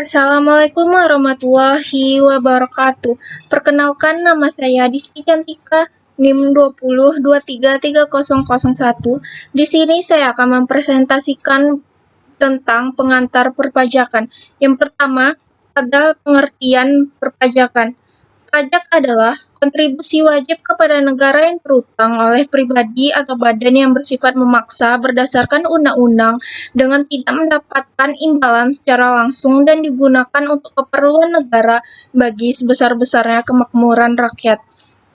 Assalamualaikum warahmatullahi wabarakatuh. Perkenalkan, nama saya Disti Cantika, NIM 20233001. Di sini saya akan mempresentasikan tentang pengantar perpajakan. Yang pertama, ada pengertian perpajakan. Pajak adalah kontribusi wajib kepada negara yang terutang oleh pribadi atau badan yang bersifat memaksa berdasarkan undang-undang dengan tidak mendapatkan imbalan secara langsung dan digunakan untuk keperluan negara bagi sebesar-besarnya kemakmuran rakyat.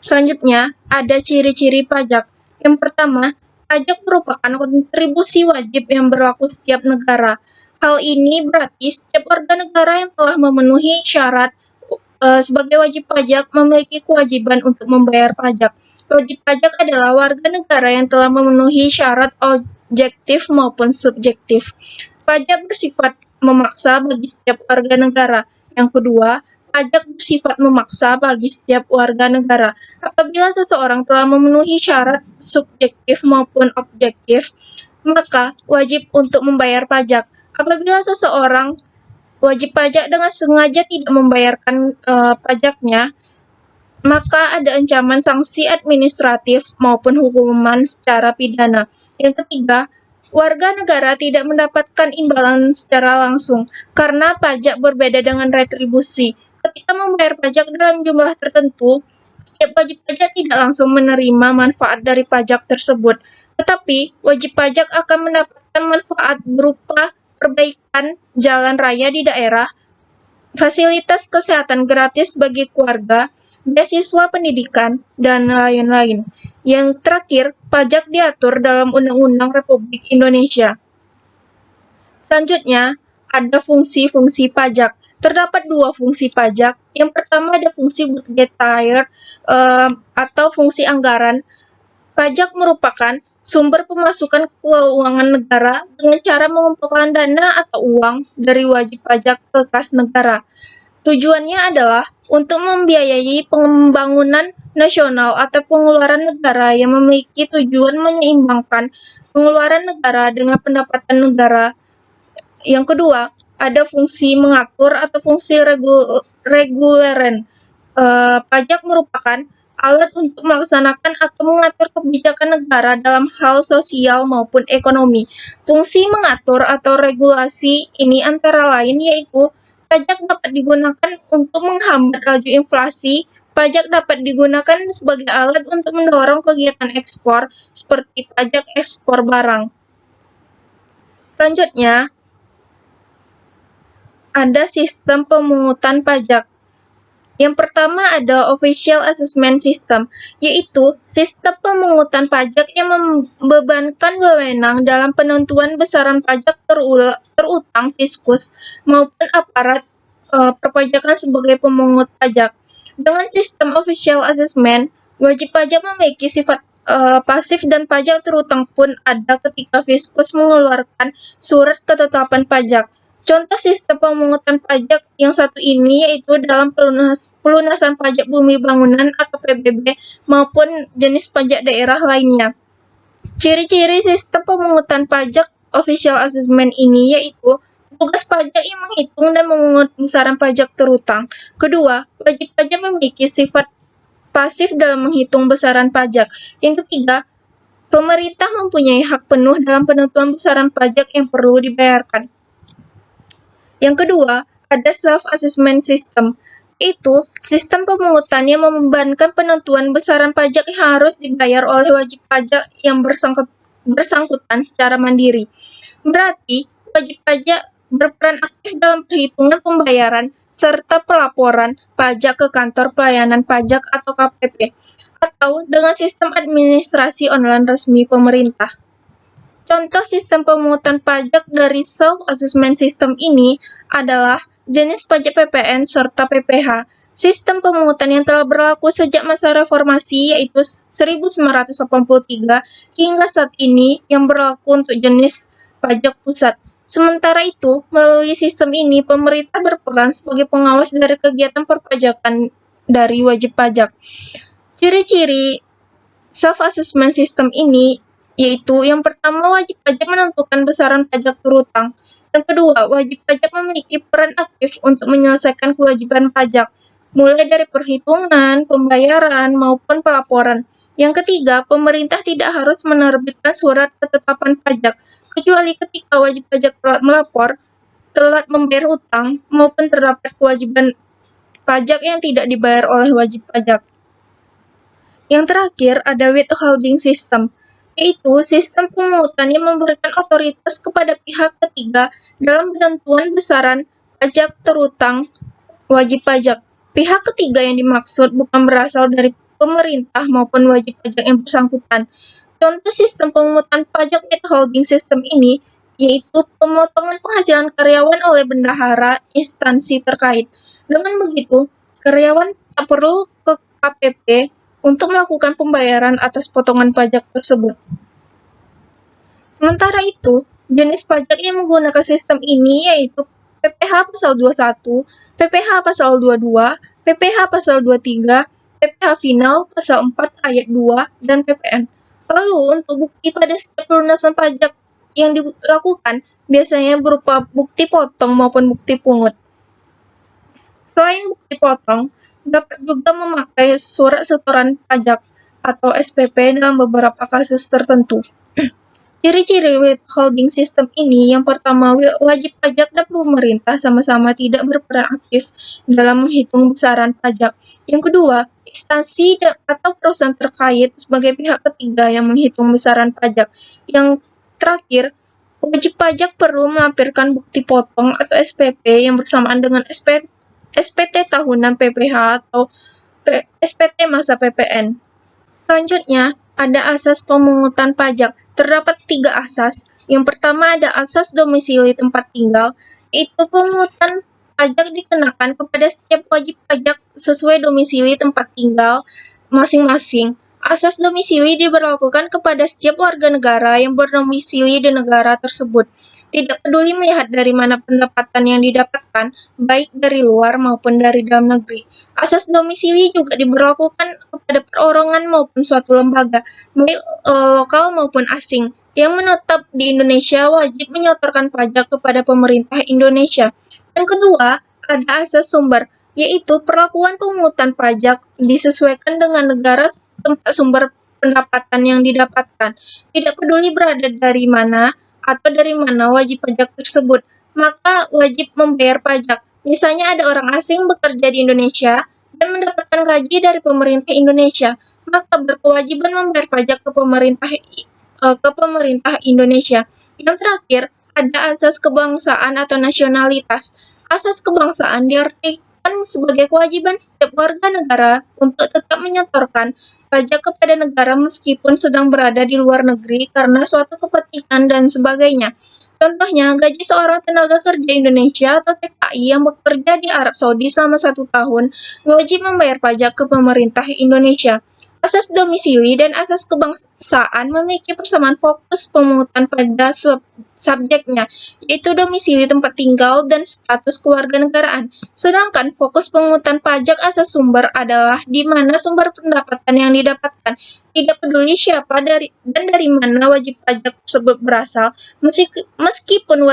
Selanjutnya, ada ciri-ciri pajak. Yang pertama, pajak merupakan kontribusi wajib yang berlaku setiap negara. Hal ini berarti setiap warga negara yang telah memenuhi syarat sebagai wajib pajak memiliki kewajiban untuk membayar pajak. Wajib pajak adalah warga negara yang telah memenuhi syarat objektif maupun subjektif. Pajak bersifat memaksa bagi setiap warga negara. Yang kedua, pajak bersifat memaksa bagi setiap warga negara. Apabila seseorang telah memenuhi syarat subjektif maupun objektif, maka wajib untuk membayar pajak. Apabila seseorang wajib pajak dengan sengaja tidak membayarkan pajaknya, maka ada ancaman sanksi administratif maupun hukuman secara pidana. Yang ketiga, warga negara tidak mendapatkan imbalan secara langsung karena pajak berbeda dengan retribusi. Ketika membayar pajak dalam jumlah tertentu, setiap wajib pajak tidak langsung menerima manfaat dari pajak tersebut, tetapi wajib pajak akan mendapatkan manfaat berupa perbaikan jalan raya di daerah, fasilitas kesehatan gratis bagi keluarga, beasiswa pendidikan, dan lain-lain. Yang terakhir, pajak diatur dalam Undang-Undang Republik Indonesia. Selanjutnya, ada fungsi-fungsi pajak. Terdapat dua fungsi pajak. Yang pertama ada fungsi budgetaire atau fungsi anggaran. Pajak merupakan sumber pemasukan keuangan negara dengan cara mengumpulkan dana atau uang dari wajib pajak ke kas negara. Tujuannya adalah untuk membiayai pembangunan nasional atau pengeluaran negara yang memiliki tujuan menyeimbangkan pengeluaran negara dengan pendapatan negara. Yang kedua, ada fungsi mengatur atau fungsi reguleren. Pajak merupakan alat untuk melaksanakan atau mengatur kebijakan negara dalam hal sosial maupun ekonomi. Fungsi mengatur atau regulasi ini antara lain yaitu pajak dapat digunakan untuk menghambat laju inflasi, pajak dapat digunakan sebagai alat untuk mendorong kegiatan ekspor seperti pajak ekspor barang. Selanjutnya, ada sistem pemungutan pajak. Yang pertama ada Official Assessment System, yaitu sistem pemungutan pajak yang membebankan wewenang dalam penentuan besaran pajak terutang fiskus maupun aparat perpajakan sebagai pemungut pajak. Dengan sistem Official Assessment, wajib pajak memiliki sifat pasif dan pajak terutang pun ada ketika fiskus mengeluarkan surat ketetapan pajak. Contoh sistem pemungutan pajak yang satu ini yaitu dalam pelunasan pajak bumi bangunan atau PBB maupun jenis pajak daerah lainnya. Ciri-ciri sistem pemungutan pajak Official Assessment ini yaitu petugas pajak yang menghitung dan memungut besaran pajak terutang. Kedua, wajib pajak memiliki sifat pasif dalam menghitung besaran pajak. Yang ketiga, pemerintah mempunyai hak penuh dalam penentuan besaran pajak yang perlu dibayarkan. Yang kedua, ada self-assessment system, yaitu sistem pemungutan yang membebankan penentuan besaran pajak yang harus dibayar oleh wajib pajak yang bersangkutan secara mandiri. Berarti, wajib pajak berperan aktif dalam perhitungan pembayaran serta pelaporan pajak ke kantor pelayanan pajak atau KPP, atau dengan sistem administrasi online resmi pemerintah. Contoh sistem pemungutan pajak dari self-assessment system ini adalah jenis pajak PPN serta PPH. Sistem pemungutan yang telah berlaku sejak masa reformasi yaitu 1983 hingga saat ini yang berlaku untuk jenis pajak pusat. Sementara itu, melalui sistem ini pemerintah berperan sebagai pengawas dari kegiatan perpajakan dari wajib pajak. Ciri-ciri self-assessment system ini yaitu yang pertama wajib pajak menentukan besaran pajak terutang. Yang kedua, wajib pajak memiliki peran aktif untuk menyelesaikan kewajiban pajak, mulai dari perhitungan, pembayaran, maupun pelaporan. Yang ketiga, pemerintah tidak harus menerbitkan surat ketetapan pajak, kecuali ketika wajib pajak telat melapor, telat membayar hutang, maupun terdapat kewajiban pajak yang tidak dibayar oleh wajib pajak. Yang terakhir, ada withholding system, yaitu sistem pemungutan yang memberikan otoritas kepada pihak ketiga dalam penentuan besaran pajak terutang wajib pajak. Pihak ketiga yang dimaksud bukan berasal dari pemerintah maupun wajib pajak yang bersangkutan. Contoh sistem pemungutan pajak withholding system ini yaitu pemotongan penghasilan karyawan oleh bendahara instansi terkait. Dengan begitu, karyawan tak perlu ke KPP untuk melakukan pembayaran atas potongan pajak tersebut. Sementara itu, jenis pajak yang menggunakan sistem ini yaitu PPh pasal 21, PPh pasal 22, PPh pasal 23, PPh final pasal 4 ayat 2, dan PPN. Lalu, untuk bukti pada setiap pelunasan pajak yang dilakukan biasanya berupa bukti potong maupun bukti pungut. Selain bukti potong, dapat juga memakai surat setoran pajak atau SPP dalam beberapa kasus tertentu. Ciri-ciri withholding system ini yang pertama, wajib pajak dan pemerintah sama-sama tidak berperan aktif dalam menghitung besaran pajak. Yang kedua, instansi atau perusahaan terkait sebagai pihak ketiga yang menghitung besaran pajak. Yang terakhir, wajib pajak perlu melampirkan bukti potong atau SPP yang bersamaan dengan SPT tahunan PPh atau SPT masa PPN. Selanjutnya, ada asas pemungutan pajak. Terdapat 3 asas. Yang pertama ada asas domisili tempat tinggal, yaitu pemungutan pajak dikenakan kepada setiap wajib pajak sesuai domisili tempat tinggal masing-masing. Asas domisili diberlakukan kepada setiap warga negara yang berdomisili di negara tersebut. Tidak peduli melihat dari mana pendapatan yang didapatkan, baik dari luar maupun dari dalam negeri. Asas domisili juga diberlakukan kepada perorangan maupun suatu lembaga, baik lokal maupun asing, yang menetap di Indonesia wajib menyetorkan pajak kepada pemerintah Indonesia. Yang kedua, ada asas sumber, yaitu perlakuan pemungutan pajak disesuaikan dengan negara tempat sumber pendapatan yang didapatkan. Tidak peduli berada dari mana atau dari mana wajib pajak tersebut, maka wajib membayar pajak. Misalnya ada orang asing bekerja di Indonesia dan mendapatkan gaji dari pemerintah Indonesia, maka berkewajiban membayar pajak ke pemerintah Indonesia. Yang terakhir, ada asas kebangsaan atau nasionalitas. Asas kebangsaan diartikan sebagai kewajiban setiap warga negara untuk tetap menyetorkan pajak kepada negara meskipun sedang berada di luar negeri karena suatu kepentingan dan sebagainya. Contohnya, gaji seorang tenaga kerja Indonesia atau TKI yang bekerja di Arab Saudi selama 1 tahun wajib membayar pajak ke pemerintah Indonesia. Asas domisili dan asas kebangsaan memiliki persamaan fokus pemungutan pada subjeknya, yaitu domisili tempat tinggal dan status kewarganegaraan. Sedangkan fokus pemungutan pajak asas sumber adalah di mana sumber pendapatan yang didapatkan. Tidak peduli siapa dan dari mana wajib pajak tersebut berasal, meskipun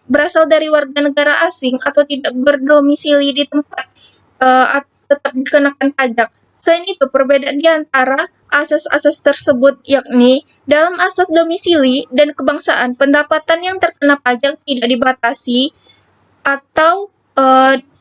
berasal dari warga negara asing atau tidak berdomisili di tempat, tetap dikenakan pajak. Selain itu, perbedaan di antara asas-asas tersebut yakni dalam asas domisili dan kebangsaan, pendapatan yang terkena pajak tidak dibatasi atau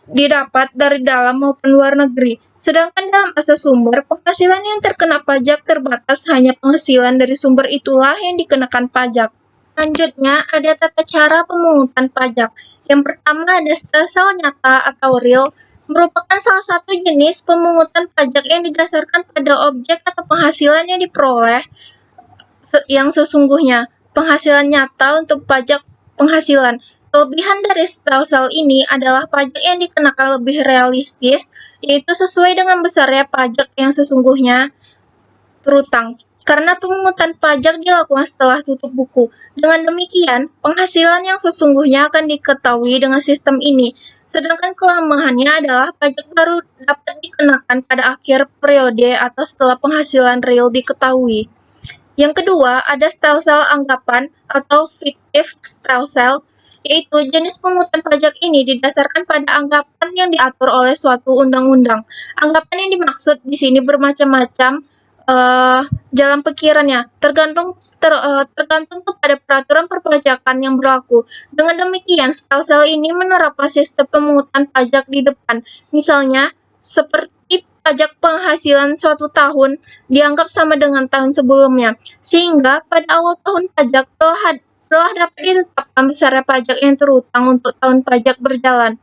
didapat dari dalam maupun luar negeri. Sedangkan dalam asas sumber, penghasilan yang terkena pajak terbatas, hanya penghasilan dari sumber itulah yang dikenakan pajak. Selanjutnya, ada tata cara pemungutan pajak. Yang pertama ada stelsel nyata atau real, merupakan salah satu jenis pemungutan pajak yang didasarkan pada objek atau penghasilan yang diperoleh yang sesungguhnya. Penghasilan nyata untuk pajak penghasilan. Kelebihan dari stelsel ini adalah pajak yang dikenakan lebih realistis, yaitu sesuai dengan besarnya pajak yang sesungguhnya terutang. Karena pemungutan pajak dilakukan setelah tutup buku. Dengan demikian, penghasilan yang sesungguhnya akan diketahui dengan sistem ini. Sedangkan kelemahannya adalah pajak baru dapat dikenakan pada akhir periode atau setelah penghasilan real diketahui. Yang kedua, ada stelsel anggapan atau fictive stelsel, yaitu jenis pungutan pajak ini didasarkan pada anggapan yang diatur oleh suatu undang-undang. Anggapan yang dimaksud di sini bermacam-macam jalan pikirannya, tergantung kepada peraturan perpajakan yang berlaku. Dengan demikian, stelsel ini menerapkan sistem pemungutan pajak di depan. Misalnya, seperti pajak penghasilan suatu tahun dianggap sama dengan tahun sebelumnya, sehingga pada awal tahun pajak telah dapat ditetapkan besarnya pajak yang terutang untuk tahun pajak berjalan.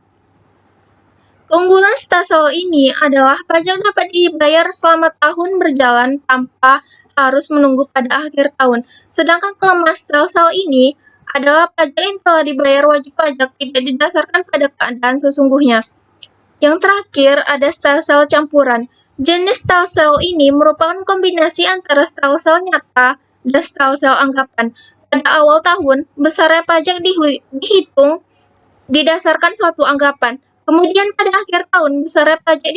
Keunggulan stelsel ini adalah pajak dapat dibayar selama tahun berjalan tanpa harus menunggu pada akhir tahun. Sedangkan kelemahan stelsel ini adalah pajak yang telah dibayar wajib pajak tidak didasarkan pada keadaan sesungguhnya. Yang terakhir ada stelsel campuran. Jenis stelsel ini merupakan kombinasi antara stelsel nyata dan stelsel anggapan. Pada awal tahun, besarnya pajak dihitung didasarkan suatu anggapan. Kemudian pada akhir tahun, besarnya pajak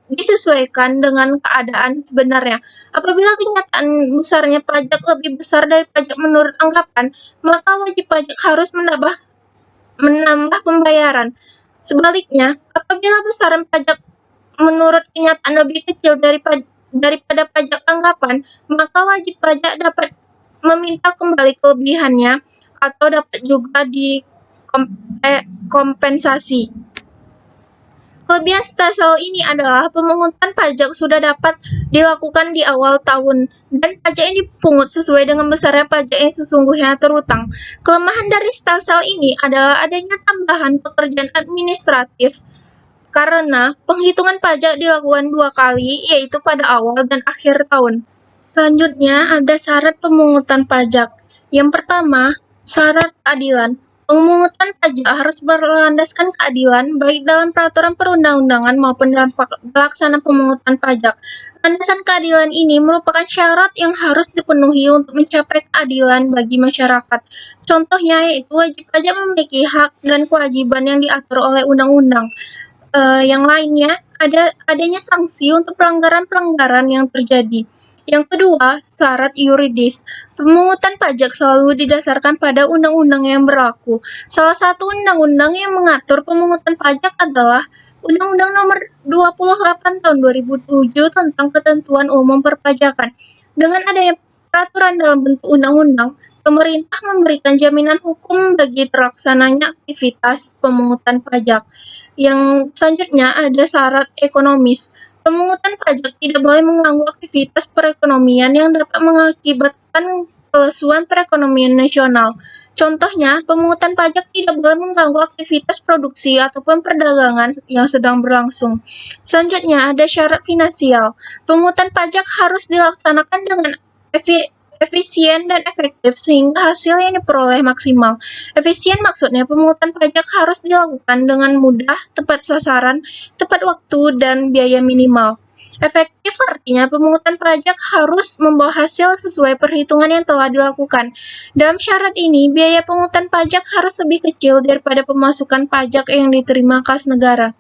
disesuaikan dengan keadaan sebenarnya. Apabila kenyataan besarnya pajak lebih besar dari pajak menurut anggapan, maka wajib pajak harus menambah pembayaran. Sebaliknya, apabila besaran pajak menurut kenyataan lebih kecil daripada pajak anggapan, maka wajib pajak dapat meminta kembali kelebihannya atau dapat juga dikompensasi. Kelebihan stelsel ini adalah pemungutan pajak sudah dapat dilakukan di awal tahun dan pajak yang dipungut sesuai dengan besarnya pajak yang sesungguhnya terutang. Kelemahan dari stelsel ini adalah adanya tambahan pekerjaan administratif karena penghitungan pajak dilakukan 2 kali, yaitu pada awal dan akhir tahun. Selanjutnya ada syarat pemungutan pajak. Yang pertama, syarat keadilan. Pemungutan pajak harus berlandaskan keadilan baik dalam peraturan perundang-undangan maupun dalam pelaksanaan pemungutan pajak. Landasan keadilan ini merupakan syarat yang harus dipenuhi untuk mencapai keadilan bagi masyarakat. Contohnya yaitu wajib pajak memiliki hak dan kewajiban yang diatur oleh undang-undang. Yang lainnya adanya sanksi untuk pelanggaran-pelanggaran yang terjadi. Yang kedua, syarat yuridis. Pemungutan pajak selalu didasarkan pada undang-undang yang berlaku. Salah satu undang-undang yang mengatur pemungutan pajak adalah Undang-Undang Nomor 28 Tahun 2007 tentang Ketentuan Umum Perpajakan. Dengan adanya peraturan dalam bentuk undang-undang, pemerintah memberikan jaminan hukum bagi terlaksananya aktivitas pemungutan pajak. Yang selanjutnya ada syarat ekonomis. Pemungutan pajak tidak boleh mengganggu aktivitas perekonomian yang dapat mengakibatkan kelesuan perekonomian nasional. Contohnya, pemungutan pajak tidak boleh mengganggu aktivitas produksi ataupun perdagangan yang sedang berlangsung. Selanjutnya, ada syarat finansial. Pemungutan pajak harus dilaksanakan dengan efisien dan efektif sehingga hasil yang diperoleh maksimal. Efisien maksudnya pemungutan pajak harus dilakukan dengan mudah, tepat sasaran, tepat waktu, dan biaya minimal. Efektif artinya pemungutan pajak harus membawa hasil sesuai perhitungan yang telah dilakukan. Dalam syarat ini, biaya pemungutan pajak harus lebih kecil daripada pemasukan pajak yang diterima kas negara.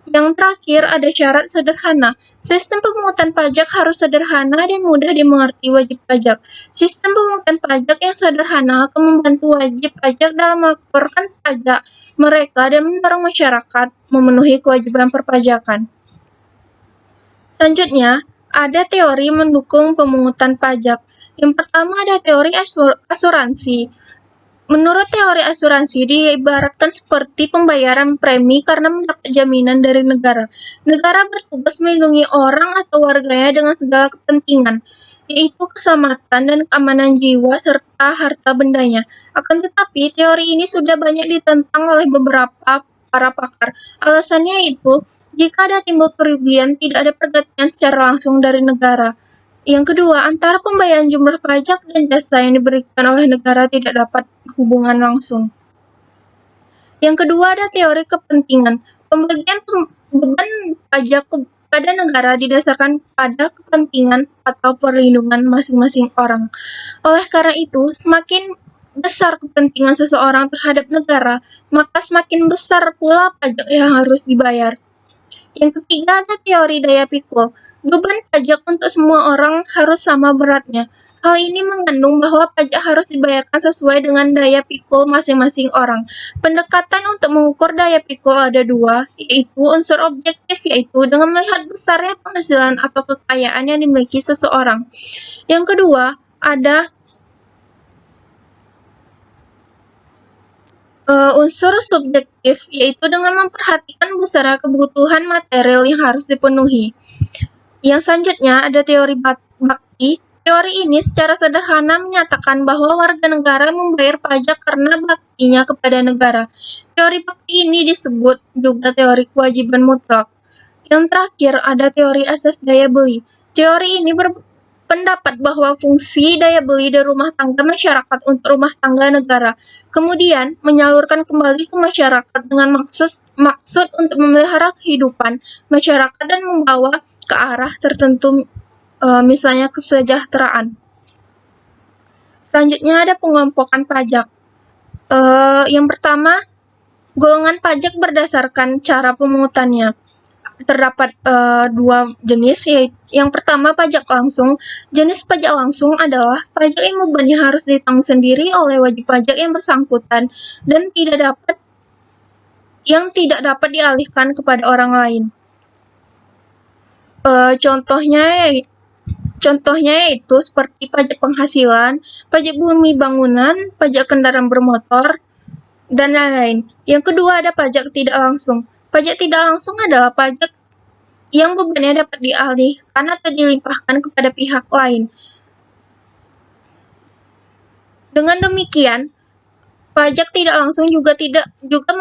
Yang terakhir ada syarat sederhana. Sistem pemungutan pajak harus sederhana dan mudah dimengerti wajib pajak. Sistem pemungutan pajak yang sederhana akan membantu wajib pajak dalam melaporkan pajak mereka dan mendorong masyarakat memenuhi kewajiban perpajakan. Selanjutnya, ada teori mendukung pemungutan pajak. Yang pertama ada teori asuransi. Menurut teori asuransi, diibaratkan seperti pembayaran premi karena mendapat jaminan dari negara. Negara bertugas melindungi orang atau warganya dengan segala kepentingan, yaitu keselamatan dan keamanan jiwa serta harta bendanya. Akan tetapi, teori ini sudah banyak ditentang oleh beberapa para pakar. Alasannya itu, jika ada timbul kerugian, tidak ada pergantian secara langsung dari negara. Yang kedua, antara pembayaran jumlah pajak dan jasa yang diberikan oleh negara tidak dapat hubungan langsung. Yang kedua ada teori kepentingan. Pembagian beban pajak kepada negara didasarkan pada kepentingan atau perlindungan masing-masing orang. Oleh karena itu, semakin besar kepentingan seseorang terhadap negara, maka semakin besar pula pajak yang harus dibayar. Yang ketiga ada teori daya pikul. Beban pajak untuk semua orang harus sama beratnya. Hal ini mengandung bahwa pajak harus dibayarkan sesuai dengan daya pikul masing-masing orang. Pendekatan untuk mengukur daya pikul ada dua, yaitu unsur objektif, yaitu dengan melihat besarnya penghasilan atau kekayaan yang dimiliki seseorang. Yang kedua, ada unsur subjektif, yaitu dengan memperhatikan besarnya kebutuhan material yang harus dipenuhi. Yang selanjutnya ada teori bakti. Teori ini secara sederhana menyatakan bahwa warga negara membayar pajak karena baktinya kepada negara. Teori bakti ini disebut juga teori kewajiban mutlak. Yang terakhir ada teori asas daya beli. Teori ini berpendapat bahwa fungsi daya beli dari rumah tangga masyarakat untuk rumah tangga negara, kemudian menyalurkan kembali ke masyarakat dengan maksud untuk memelihara kehidupan masyarakat dan membawa ke arah tertentu, misalnya kesejahteraan. Selanjutnya ada pengelompokan pajak. Yang pertama, golongan pajak berdasarkan cara pemungutannya. Terdapat dua jenis, yaitu yang pertama pajak langsung. Jenis pajak langsung adalah pajak yang bebannya harus ditanggung sendiri oleh wajib pajak yang bersangkutan dan tidak dapat dialihkan kepada orang lain. Contohnya yaitu seperti pajak penghasilan, pajak bumi bangunan, pajak kendaraan bermotor, dan lain-lain. Yang kedua ada pajak tidak langsung. Pajak tidak langsung adalah pajak yang bebannya dapat dialihkan atau dilimpahkan kepada pihak lain. Dengan demikian, pajak tidak langsung juga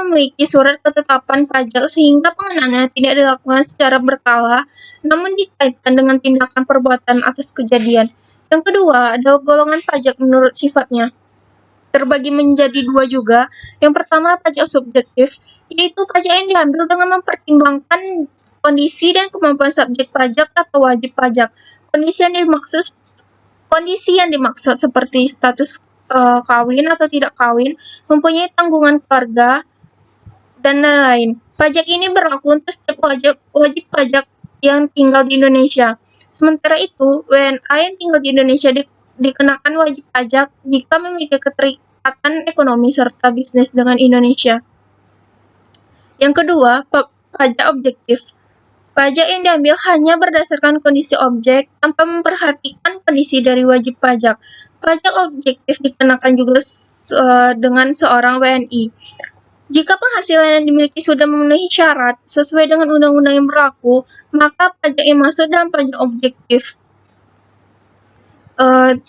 memiliki surat ketetapan pajak sehingga pengenaannya tidak dilakukan secara berkala, namun dikaitkan dengan tindakan perbuatan atas kejadian. Yang kedua adalah golongan pajak menurut sifatnya. Terbagi menjadi dua juga. Yang pertama pajak subjektif, yaitu pajak yang diambil dengan mempertimbangkan kondisi dan kemampuan subjek pajak atau wajib pajak. Kondisi yang dimaksud seperti status kawin atau tidak kawin, mempunyai tanggungan keluarga, dan lain-lain. Pajak ini berlaku untuk setiap wajib pajak yang tinggal di Indonesia. Sementara itu, WNA yang tinggal di Indonesia dikenakan wajib pajak jika memiliki keterikatan ekonomi serta bisnis dengan Indonesia. Yang kedua, pajak objektif. Pajak yang diambil hanya berdasarkan kondisi objek tanpa memperhatikan kondisi dari wajib pajak. Pajak objektif dikenakan juga dengan seorang WNI. Jika penghasilan yang dimiliki sudah memenuhi syarat sesuai dengan undang-undang yang berlaku, maka pajak yang masuk dalam pajak objektif.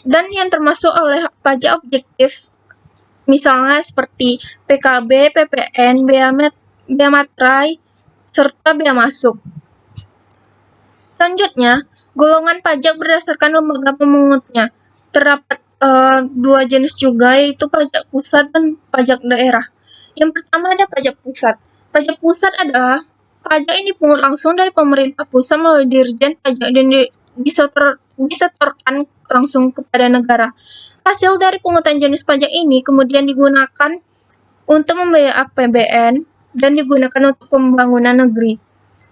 Dan yang termasuk oleh pajak objektif, misalnya seperti PKB, PPN, bea materai, serta bea masuk. Selanjutnya, golongan pajak berdasarkan lembaga pemungutnya. Terdapat dua jenis juga, yaitu pajak pusat dan pajak daerah. Yang pertama ada pajak pusat. Pajak pusat adalah pajak yang dipungut langsung dari pemerintah pusat melalui Dirjen Pajak dan disetorkan langsung kepada negara. Hasil dari pungutan jenis pajak ini kemudian digunakan untuk membayar APBN dan digunakan untuk pembangunan negeri,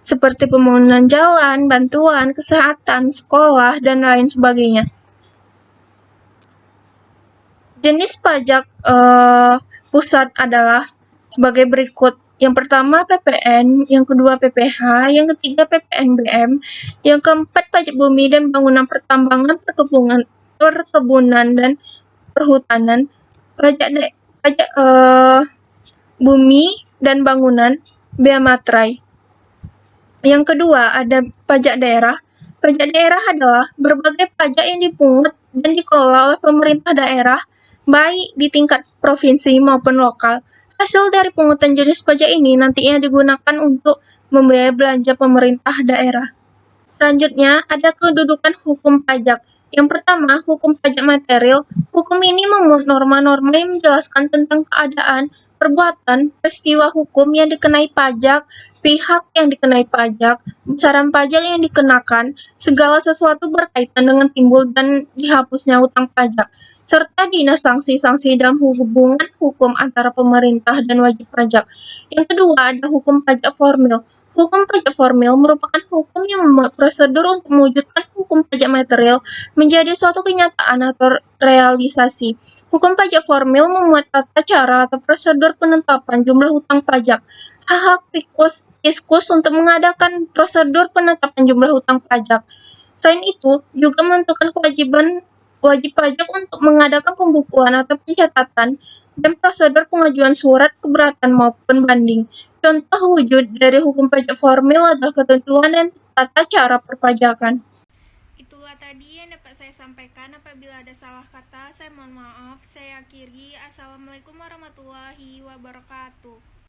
seperti pembangunan jalan, bantuan, kesehatan, sekolah, dan lain sebagainya. Jenis pajak pusat adalah sebagai berikut. Yang pertama PPN, yang kedua PPH, yang ketiga PPNBM, yang keempat pajak bumi dan bangunan pertambangan, perkebunan dan perhutanan, pajak bumi dan bangunan, bea materai. Yang kedua ada pajak daerah. Pajak daerah adalah berbagai pajak yang dipungut dan dikelola oleh pemerintah daerah, baik di tingkat provinsi maupun lokal. Hasil dari pungutan jenis pajak ini nantinya digunakan untuk membiayai belanja pemerintah daerah. Selanjutnya, ada kedudukan hukum pajak. Yang pertama, hukum pajak material. Hukum ini memuat norma-norma yang menjelaskan tentang keadaan, perbuatan, peristiwa hukum yang dikenai pajak, pihak yang dikenai pajak, besaran pajak yang dikenakan, segala sesuatu berkaitan dengan timbul dan dihapusnya hutang pajak, serta dinas sanksi-sanksi dalam hubungan hukum antara pemerintah dan wajib pajak. Yang kedua, ada hukum pajak formil. Hukum pajak formil merupakan hukum yang membuat prosedur untuk mewujudkan hukum pajak material menjadi suatu kenyataan atau realisasi. Hukum pajak formil memuat tata cara atau prosedur penetapan jumlah hutang pajak, hak-hak fiskus untuk mengadakan prosedur penetapan jumlah hutang pajak. Selain itu, juga menentukan wajib pajak untuk mengadakan pembukuan atau pencatatan dan prosedur pengajuan surat keberatan maupun banding. Contoh wujud dari hukum pajak formil adalah ketentuan dan tata cara perpajakan. Itulah tadi yang dapat saya sampaikan. Apabila ada salah kata, saya mohon maaf. Saya akhiri. Assalamualaikum warahmatullahi wabarakatuh.